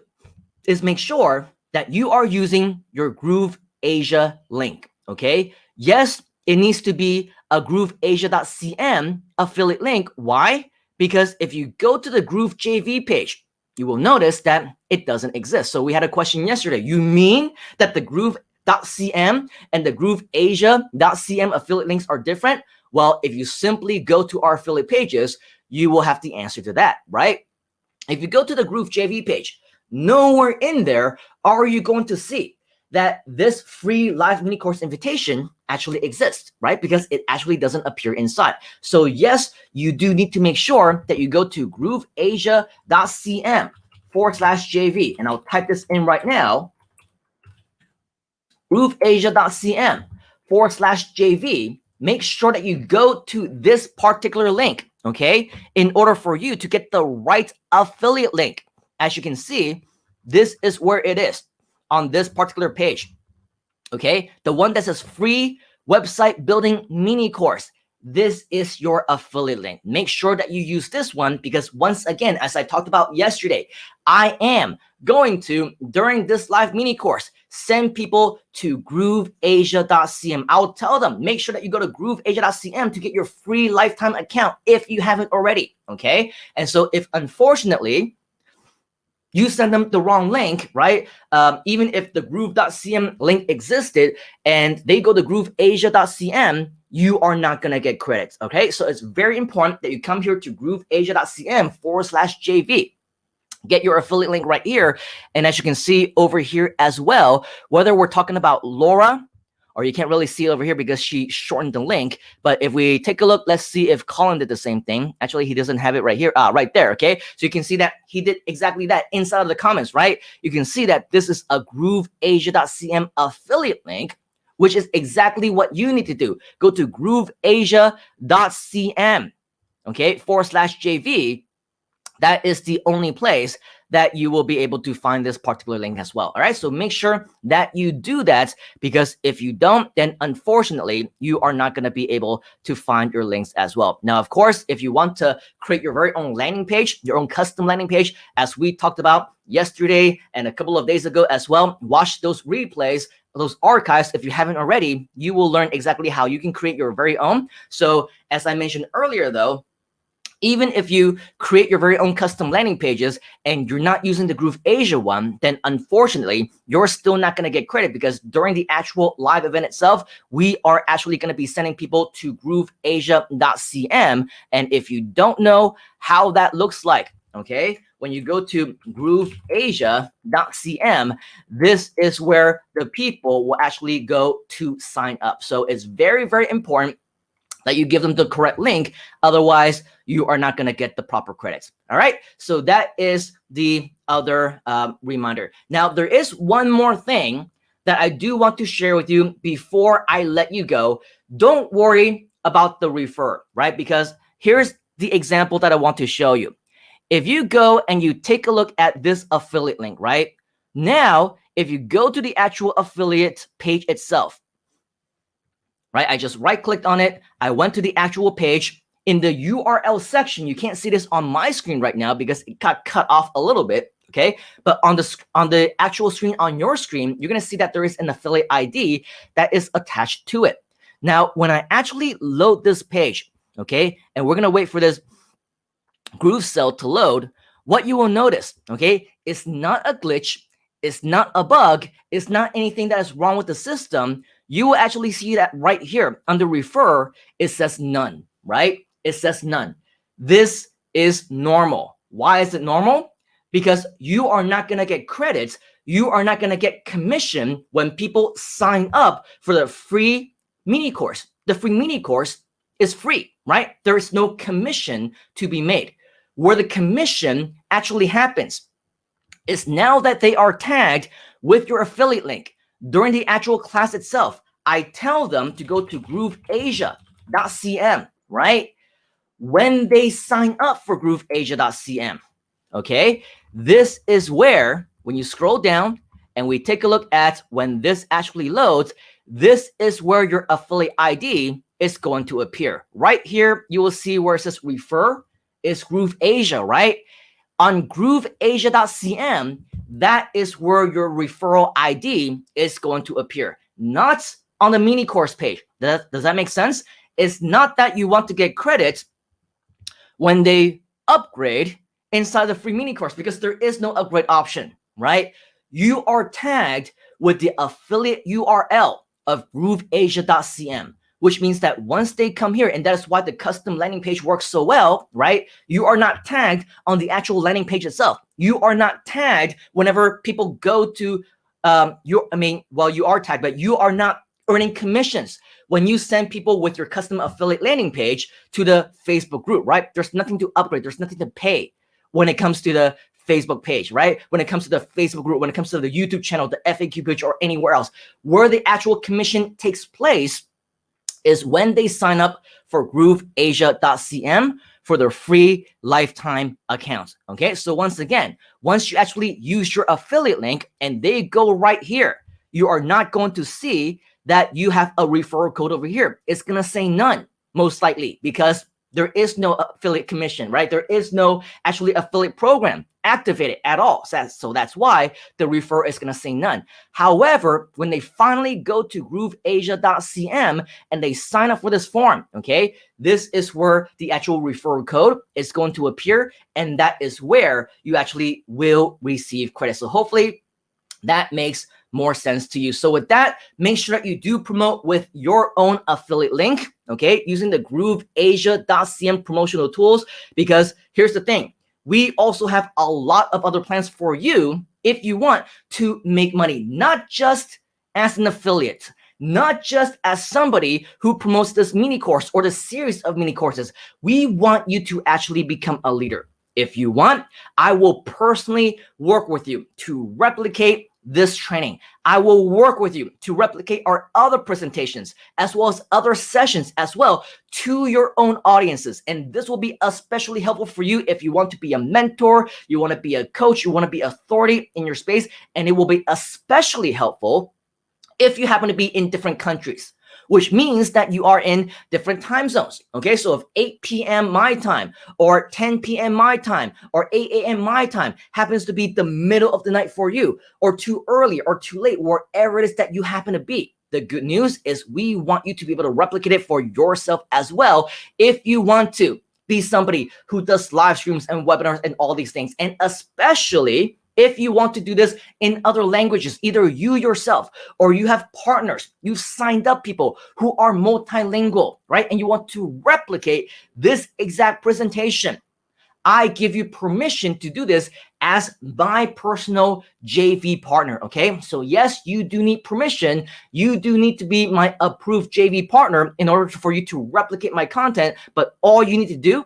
is make sure that you are using your GrooveAsia link, okay? Yes, it needs to be a GrooveAsia.cm affiliate link. Why? Because if you go to the Groove JV page, you will notice that it doesn't exist. So we had a question yesterday. You mean that the Groove.cm and the GrooveAsia.cm affiliate links are different? Well, if you simply go to our affiliate pages, you will have the answer to that, right? If you go to the Groove JV page, nowhere in there are you going to see that this free live mini course invitation actually exists, right? Because it actually doesn't appear inside. So yes, you do need to make sure that you go to grooveasia.cm/JV. And I'll type this in right now. grooveasia.cm/JV. Make sure that you go to this particular link, okay? In order for you to get the right affiliate link. As you can see, this is where it is on this particular page, okay? The one that says free website building mini course. This is your affiliate link. Make sure that you use this one because once again, as I talked about yesterday, I am going to, during this live mini course, send people to grooveasia.cm. I'll tell them, make sure that you go to grooveasia.cm to get your free lifetime account if you haven't already, okay? And so if unfortunately, you send them the wrong link, right? Even if the groove.cm link existed and they go to grooveasia.cm, you are not going to get credits, okay? So it's very important that you come here to grooveasia.cm/JV. Get your affiliate link right here. And as you can see over here as well, whether we're talking about Laura, or you can't really see it over here because she shortened the link. But if we take a look, let's see if Colin did the same thing. Actually, he doesn't have it right here, right there, okay? So you can see that he did exactly that inside of the comments, right? You can see that this is a grooveasia.cm affiliate link, which is exactly what you need to do. Go to grooveasia.cm, okay, /JV. That is the only place that you will be able to find this particular link as well. All right, so make sure that you do that because if you don't, then unfortunately, you are not going to be able to find your links as well. Now, of course, if you want to create your very own landing page, your own custom landing page, as we talked about yesterday and a couple of days ago as well, watch those replays, those archives. If you haven't already, you will learn exactly how you can create your very own. So as I mentioned earlier, though, even if you create your very own custom landing pages and you're not using the GrooveAsia one, then unfortunately, you're still not going to get credit because during the actual live event itself, we are actually going to be sending people to grooveasia.cm. And if you don't know how that looks like, okay, when you go to grooveasia.cm, this is where the people will actually go to sign up. So it's very, very important that you give them the correct link. Otherwise, you are not going to get the proper credits. All right. So that is the other reminder. Now, there is one more thing that I do want to share with you before I let you go. Don't worry about the refer, right? Because here's the example that I want to show you. if you go and you take a look at this affiliate link, right? Now, if you go to the actual affiliate page itself, right? I just right-clicked on it. I went to the actual page. In the URL section, you can't see this on my screen right now because it got cut off a little bit, okay? But on the actual screen on your screen, you're gonna see that there is an affiliate ID that is attached to it. Now, when I actually load this page, okay, and we're gonna wait for this Groove cell to load, what you will notice, okay, it's not a glitch, it's not a bug, it's not anything that is wrong with the system. You will actually see that right here under refer, it says none, right? It says none. This is normal. Why is it normal? Because you are not gonna get credits, you are not gonna get commission when people sign up for the free mini course. The free mini course is free, right? There is no commission to be made. Where the commission actually happens is now that they are tagged with your affiliate link during the actual class itself. I tell them to go to GrooveAsia.cm, right? When they sign up for GrooveAsia.cm, okay? This is where, when you scroll down and we take a look at when this actually loads, this is where your affiliate ID is going to appear. Right here, you will see where it says refer is GrooveAsia, right? On GrooveAsia.cm, that is where your referral ID is going to appear, not on the mini course page. Does that make sense? It's not that you want to get credit when they upgrade inside the free mini course, because there is no upgrade option, right? You are tagged with the affiliate URL of GrooveAsia.cm, which means that once they come here, and that is why the custom landing page works so well, right? You are not tagged on the actual landing page itself. You are not tagged whenever people go to you are tagged, but you are not earning commissions when you send people with your custom affiliate landing page to the Facebook group, right? There's nothing to upgrade. There's nothing to pay when it comes to the Facebook page, right? When it comes to the Facebook group, when it comes to the YouTube channel, the FAQ page, or anywhere else. Where the actual commission takes place is when they sign up for GrooveAsia.cm for their free lifetime account. Okay, so once again, once you actually use your affiliate link and they go right here, you are not going to see that you have a referral code over here. It's gonna say none, most likely, because there is no affiliate commission, right? There is no actually affiliate program activated at all. So that's why the refer is gonna say none. However, when they finally go to GrooveAsia.cm and they sign up for this form, okay, this is where the actual referral code is going to appear, and that is where you actually will receive credit. So hopefully that makes more sense to you. So with that, make sure that you do promote with your own affiliate link, okay, using the GrooveAsia.cm promotional tools, because here's the thing. We also have a lot of other plans for you if you want to make money, not just as an affiliate, not just as somebody who promotes this mini course or the series of mini courses. We want you to actually become a leader. If you want, I will personally work with you to replicate this training. I will work with you to replicate our other presentations as well as other sessions as well to your own audiences. And this will be especially helpful for you if you want to be a mentor, you want to be a coach, you want to be authority in your space. And it will be especially helpful if you happen to be in different countries, which means that you are in different time zones. Okay, so if 8 p.m. my time or 10 p.m. my time or 8 a.m. my time happens to be the middle of the night for you, or too early or too late, wherever it is that you happen to be, the good news is we want you to be able to replicate it for yourself as well if you want to be somebody who does live streams and webinars and all these things, and especially if you want to do this in other languages, either you yourself or you have partners, you've signed up people who are multilingual, right? And you want to replicate this exact presentation. I give you permission to do this as my personal JV partner, okay? So yes, you do need permission. You do need to be my approved JV partner in order for you to replicate my content, but all you need to do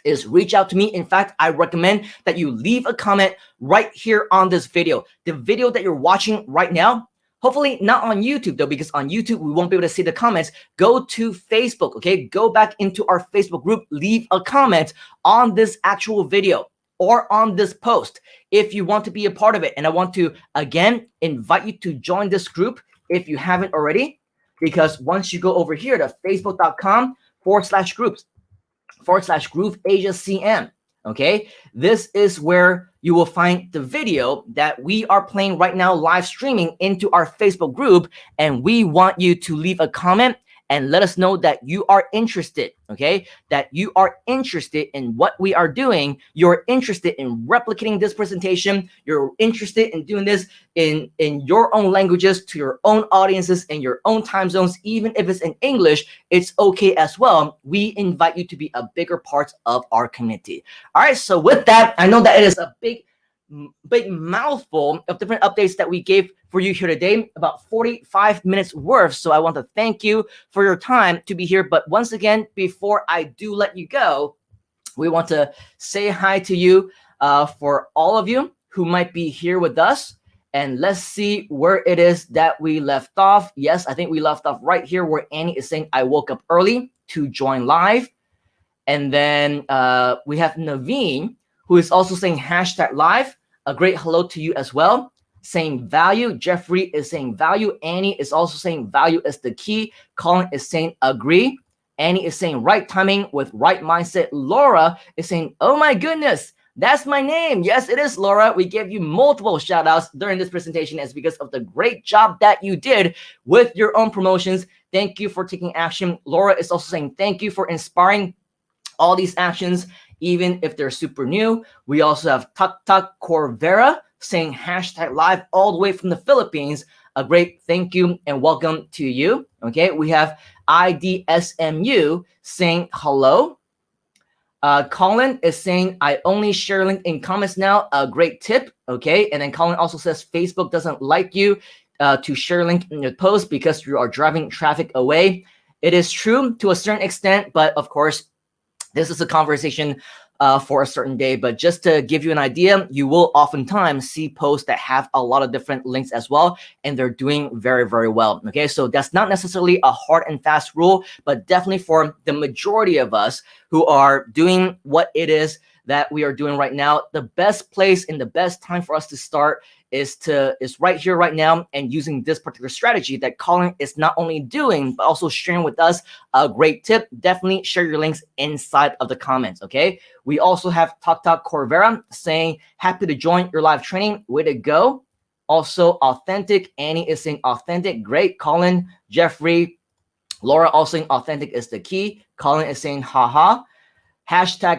is reach out to me. In fact, I recommend that you leave a comment right here on this video. The video that you're watching right now, hopefully not on YouTube though, because on YouTube, we won't be able to see the comments. Go to Facebook, okay? Go back into our Facebook group, leave a comment on this actual video. or on this post if you want to be a part of it. And I want to, again, invite you to join this group if you haven't already, because once you go over here to facebook.com/groups/GrooveAsiaCM, okay, this is where you will find the video that we are playing right now, live streaming into our Facebook group. And we want you to leave a comment and let us know that you are interested, okay? That you are interested in what we are doing. You're interested in replicating this presentation. You're interested in doing this in your own languages, to your own audiences, in your own time zones. Even if it's in English, it's okay as well. We invite you to be a bigger part of our community. All right, so with that, I know that it is a big mouthful of different updates that we gave for you here today, about 45 minutes worth. So I want to thank you for your time to be here. But once again, before I do let you go, we want to say hi to you for all of you who might be here with us. And let's see where it is that we left off. Yes, I think we left off right here where Annie is saying, I woke up early to join live. And then we have Naveen, who is also saying #live. A great hello to you as well. Saying value. Jeffrey is saying value. Annie is also saying value is the key. Colin is saying agree. Annie is saying right timing with right mindset. Laura is saying, oh my goodness, that's my name. Yes, it is, Laura. We gave you multiple shout outs during this presentation. It's because of the great job that you did with your own promotions. Thank you for taking action. Laura is also saying thank you for inspiring all these actions, even if they're super new. We also have Tuk Corvera saying #live all the way from the Philippines. A great thank you and welcome to you. Okay, we have IDSMU saying hello. Colin is saying, I only share link in comments now. A great tip. Okay, and then Colin also says Facebook doesn't like you to share link in your post because you are driving traffic away. It is true to a certain extent, but of course, this is a conversation for a certain day. But just to give you an idea, you will oftentimes see posts that have a lot of different links as well, and they're doing very, very well. Okay, so that's not necessarily a hard and fast rule, but definitely for the majority of us who are doing what it is that we are doing right now, the best place and the best time for us to start is right here, right now, and using this particular strategy that Colin is not only doing, but also sharing with us a great tip. Definitely share your links inside of the comments, okay? We also have Tuk Corvera saying, happy to join your live training. Way to go. Also, authentic. Annie is saying authentic. Great. Colin, Jeffrey, Laura also saying authentic is the key. Colin is saying haha.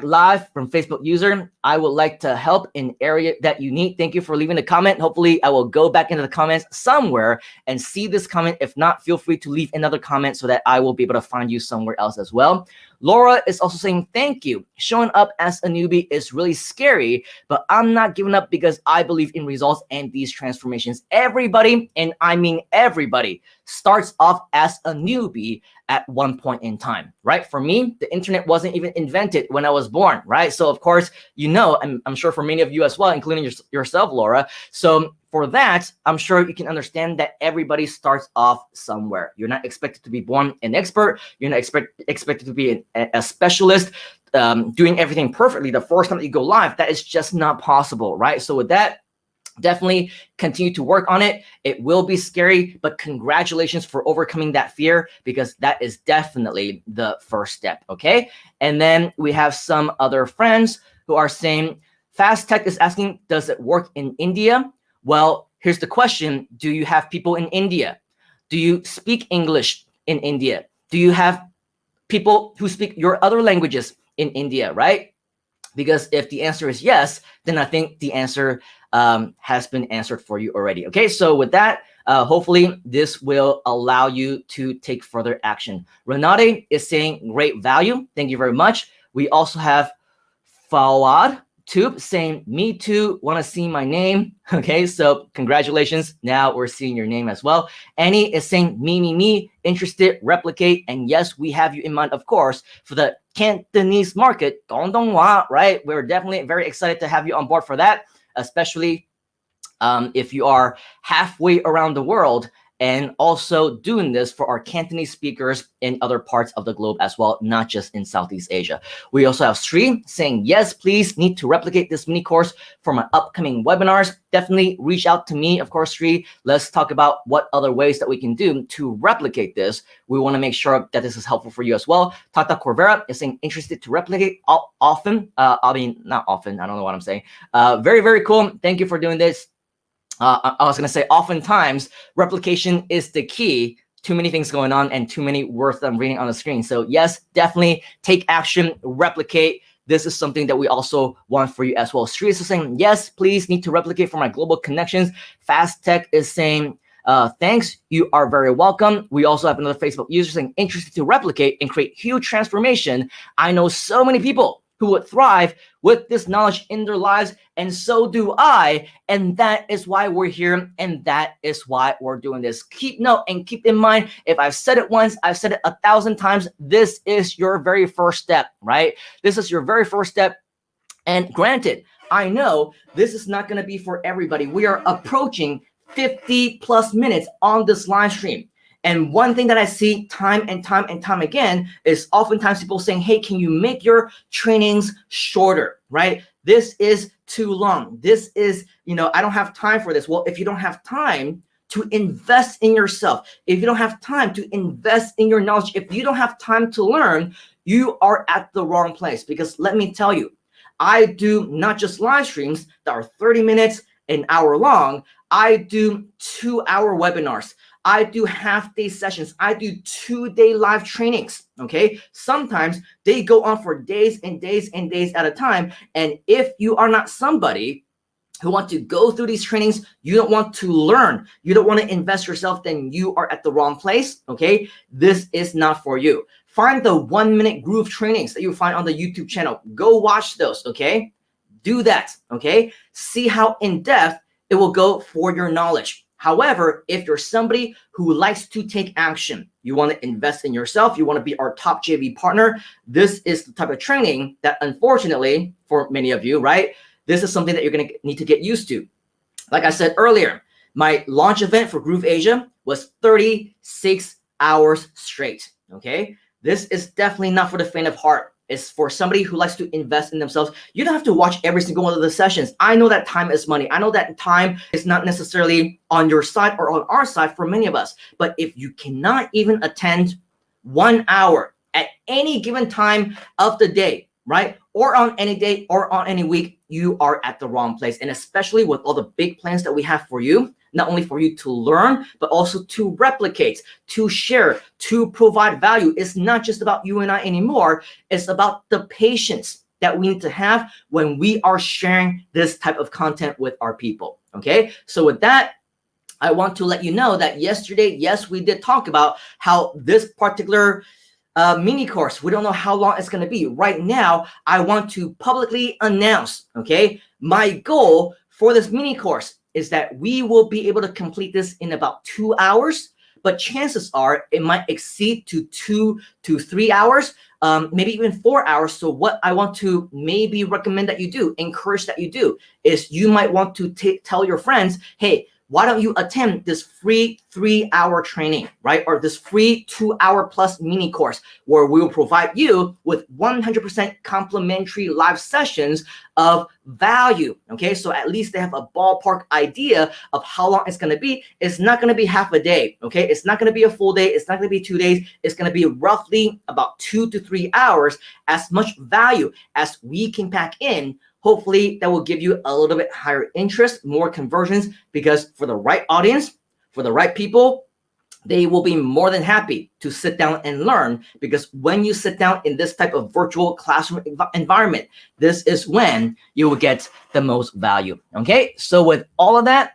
#live from Facebook user. I would like to help in area that you need. Thank you for leaving a comment. Hopefully I will go back into the comments somewhere and see this comment. If not, feel free to leave another comment so that I will be able to find you somewhere else as well. Laura is also saying, thank you. Showing up as a newbie is really scary, but I'm not giving up because I believe in results and these transformations. Everybody, and I mean everybody, starts off as a newbie at one point in time, right? For me, the internet wasn't even invented when I was born, right? So of course, you know, I'm sure for many of you as well, including yourself, Laura. So for that, I'm sure you can understand that everybody starts off somewhere. You're not expected to be born an expert. You're not expected to be a specialist doing everything perfectly the first time that you go live. That is just not possible, right? So with that, definitely continue to work on it. It will be scary, but congratulations for overcoming that fear, because that is definitely the first step, okay? And then we have some other friends who are saying, Fast Tech is asking, does it work in India? Well, here's the question. Do you have people in India? Do you speak English in India? Do you have people who speak your other languages in India, right? Because if the answer is yes, then I think the answer has been answered for you already. Okay, so with that, hopefully this will allow you to take further action. Renate is saying great value. Thank you very much. We also have Fawad Tube saying, me too, want to see my name. Okay, so congratulations. Now we're seeing your name as well. Annie is saying, me, interested, replicate. And yes, we have you in mind, of course, for the Cantonese market, Dongdonghua, right? We're definitely very excited to have you on board for that, especially if you are halfway around the world and also doing this for our Cantonese speakers in other parts of the globe as well, not just in Southeast Asia. We also have Sri saying, yes, please, need to replicate this mini course for my upcoming webinars. Definitely reach out to me, of course, Sri. Let's talk about what other ways that we can do to replicate this. We want to make sure that this is helpful for you as well. Tata Corvera is saying, interested to replicate often. I mean, not often. I don't know what I'm saying. Very, very cool. Thank you for doing this. I was going to say, oftentimes, replication is the key. Too many things going on and too many worth reading on the screen. So yes, definitely take action, replicate. This is something that we also want for you as well. Sri is saying, yes, please, need to replicate for my global connections. Fast Tech is saying, thanks, you are very welcome. We also have another Facebook user saying, interested to replicate and create huge transformation. I know so many people who would thrive with this knowledge in their lives, and so do I. And that is why we're here, and that is why we're doing this. Keep note and keep in mind, if I've said it once, I've said it 1,000 times, this is your very first step, right? This is your very first step. And granted, I know this is not going to be for everybody. We are approaching 50 plus minutes on this live stream. And one thing that I see time and time again is oftentimes people saying, hey, can you make your trainings shorter, right? This is too long. This is, I don't have time for this. Well, if you don't have time to invest in yourself, if you don't have time to invest in your knowledge, if you don't have time to learn, you are at the wrong place. Because let me tell you, I do not just live streams that are 30 minutes, an hour long. I do 2-hour webinars. I do half-day sessions. I do 2-day live trainings, okay? Sometimes they go on for days and days and days at a time. And if you are not somebody who want to go through these trainings, you don't want to learn, you don't want to invest yourself, then you are at the wrong place, okay? This is not for you. Find the 1-minute groove trainings that you find on the YouTube channel. Go watch those, okay? Do that, okay? See how in-depth it will go for your knowledge. However, if you're somebody who likes to take action, you want to invest in yourself, you want to be our top JV partner, this is the type of training that, unfortunately, for many of you, right, this is something that you're going to need to get used to. Like I said earlier, my launch event for GrooveAsia was 36 hours straight, okay? This is definitely not for the faint of heart. It's for somebody who likes to invest in themselves. You don't have to watch every single one of the sessions. I know that time is money. I know that time is not necessarily on your side or on our side for many of us. But if you cannot even attend 1 hour at any given time of the day, right? Or on any day or on any week, you are at the wrong place. And especially with all the big plans that we have for you, not only for you to learn, but also to replicate, to share, to provide value. It's not just about you and I anymore. It's about the patience that we need to have when we are sharing this type of content with our people, okay? So with that, I want to let you know that yesterday, yes, we did talk about how this particular mini course, we don't know how long it's going to be. Right now, I want to publicly announce, okay, my goal for this mini course is that we will be able to complete this in about 2 hours, but chances are it might exceed to 2 to 3 hours, maybe even 4 hours. So what I want to maybe recommend that you do, encourage that you do, is you might want to tell your friends, hey, why don't you attend this free 3-hour training, right? Or this free 2-hour plus mini course where we will provide you with 100% complimentary live sessions of value, okay? So at least they have a ballpark idea of how long it's gonna be. It's not gonna be half a day, okay? It's not gonna be a full day. It's not gonna be 2 days. It's gonna be roughly about 2 to 3 hours, as much value as we can pack in. Hopefully that will give you a little bit higher interest, more conversions, because for the right audience, for the right people, they will be more than happy to sit down and learn, because when you sit down in this type of virtual classroom environment, this is when you will get the most value, okay? So with all of that,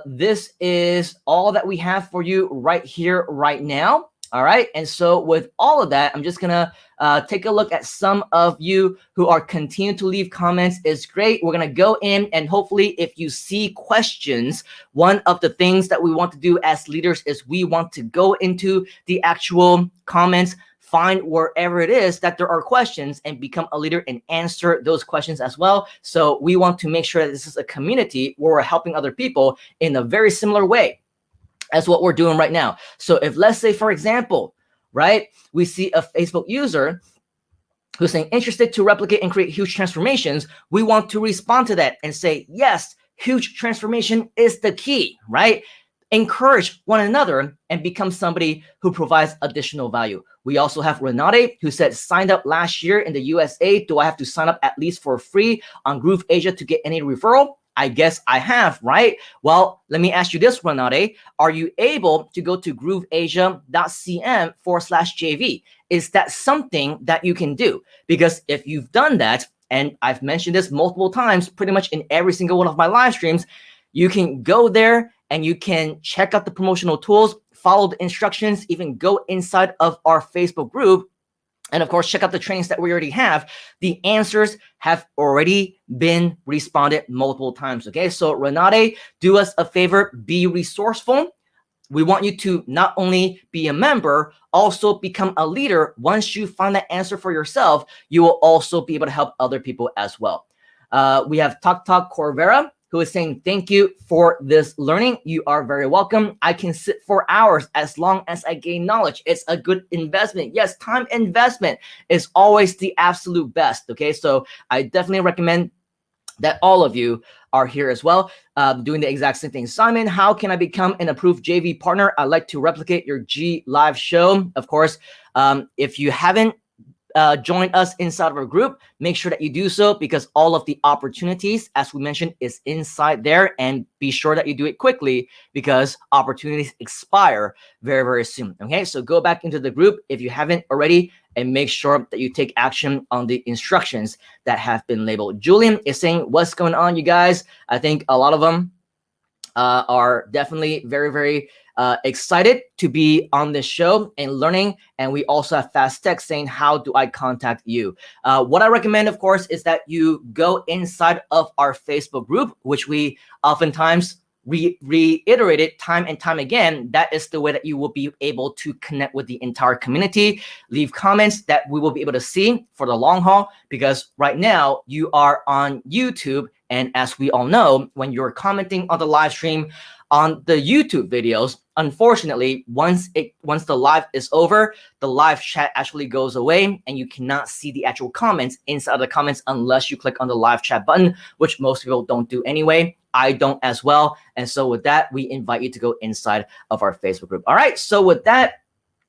this is all that we have for you right here, right now. All right. And so with all of that, I'm just going to take a look at some of you who are continuing to leave comments. It's great. We're going to go in, and hopefully if you see questions, one of the things that we want to do as leaders is we want to go into the actual comments, find wherever it is that there are questions, and become a leader and answer those questions as well. So we want to make sure that this is a community where we're helping other people in a very similar way. That's what we're doing right now. So if, let's say, for example, right, we see a Facebook user who's saying interested to replicate and create huge transformations, we want to respond to that and say, yes, huge transformation is the key, right? Encourage one another and become somebody who provides additional value. We also have Renate, who said, signed up last year in the USA. Do I have to sign up at least for free on GrooveAsia to get any referral? I guess I have, right? Well, let me ask you this, Renate. Are you able to go to grooveasia.cm/JV? Is that something that you can do? Because if you've done that, and I've mentioned this multiple times, pretty much in every single one of my live streams, you can go there and you can check out the promotional tools, follow the instructions, even go inside of our Facebook group, and of course, check out the trainings that we already have. The answers have already been responded multiple times, okay? So Renate, do us a favor, be resourceful. We want you to not only be a member, also become a leader. Once you find that answer for yourself, you will also be able to help other people as well. We have Tok Corvera, who is saying, thank you for this learning. You are very welcome. I can sit for hours as long as I gain knowledge. It's a good investment. Yes, time investment is always the absolute best, okay? So I definitely recommend that all of you are here as well, doing the exact same thing. Simon, how can I become an approved JV partner? I'd like to replicate your G Live show. Of course, if you haven't join us inside of our group, make sure that you do so, because all of the opportunities, as we mentioned, is inside there, and be sure that you do it quickly because opportunities expire very, very soon. Okay, so go back into the group if you haven't already and make sure that you take action on the instructions that have been labeled. Julian is saying, what's going on, you guys? I think a lot of them are definitely very, very excited to be on this show and learning. And we also have Fast Tech saying, how do I contact you? What I recommend, of course, is that you go inside of our Facebook group, which we oftentimes reiterated time and time again. That is the way that you will be able to connect with the entire community. Leave comments that we will be able to see for the long haul, because right now you are on YouTube. And as we all know, when you're commenting on the live stream on the YouTube videos, unfortunately, once the live is over, the live chat actually goes away and you cannot see the actual comments inside of the comments unless you click on the live chat button, which most people don't do anyway. I don't as well. And so with that, we invite you to go inside of our Facebook group. All right. So with that,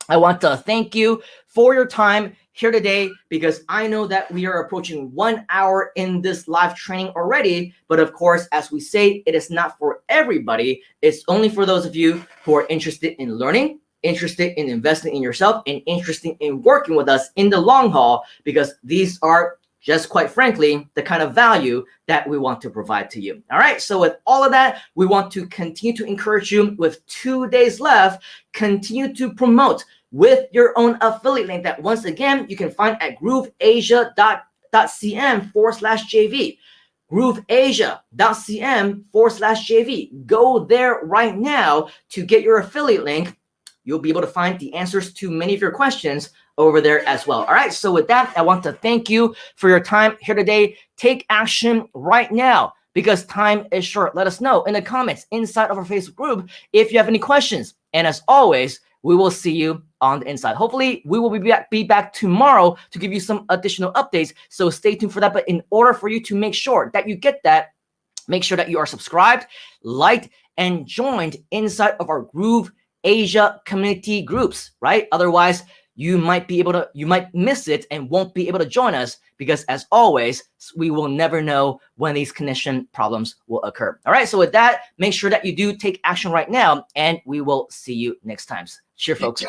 I want to thank you for your time here today, because I know that we are approaching 1 hour in this live training already. But of course, as we say, it is not for everybody. It's only for those of you who are interested in learning, interested in investing in yourself, and interested in working with us in the long haul, because these are, just quite frankly, the kind of value that we want to provide to you. All right. So with all of that, we want to continue to encourage you with 2 days left, continue to promote with your own affiliate link that, once again, you can find at grooveasia.cm/JV. grooveasia.cm/JV. Go there right now to get your affiliate link. You'll be able to find the answers to many of your questions over there as well. All right. So with that, I want to thank you for your time here today. Take action right now, because time is short. Let us know in the comments inside of our Facebook group if you have any questions. And as always, we will see you on the inside. Hopefully, we will be back tomorrow to give you some additional updates. So stay tuned for that. But in order for you to make sure that you get that, make sure that you are subscribed, liked, and joined inside of our GrooveAsia community groups, right? Otherwise, you might miss it and won't be able to join us, because as always, we will never know when these connection problems will occur. All right. So with that, make sure that you do take action right now, and we will see you next time. Cheers, folks.